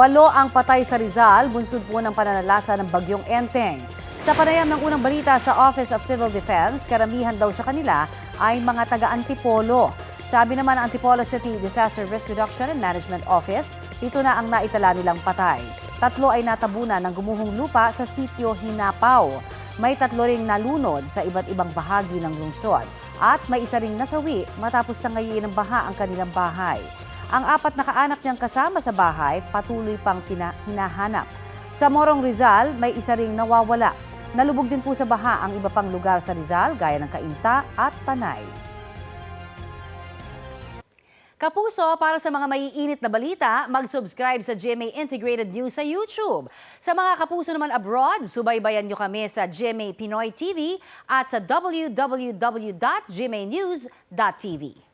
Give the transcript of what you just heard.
8 ang patay sa Rizal, bunsod po ng pananalasa ng bagyong Enteng. Sa panayam ng unang balita sa Office of Civil Defense, karamihan daw sa kanila ay mga taga-Antipolo. Sabi naman ng Antipolo City Disaster Risk Reduction and Management Office, 7 na ang naitala nilang patay. 3 ay natabunan ng gumuhong lupa sa sitio Hinapaw. May 3 ring nalunod sa iba't ibang bahagi ng lungsod. At may 1 ring nasawi matapos tangayin ng baha ang kanilang bahay. Ang 4 na kaanak niyang kasama sa bahay patuloy pang hinahanap. Sa Morong Rizal, may 1 ring nawawala. Nalubog din po sa baha ang iba pang lugar sa Rizal gaya ng Cainta at Panay. Kapuso, para sa mga maiinit na balita, mag-subscribe sa GMA Integrated News sa YouTube. Sa mga kapuso naman abroad, subaybayan nyo kami sa GMA Pinoy TV at sa www.gmanews.tv.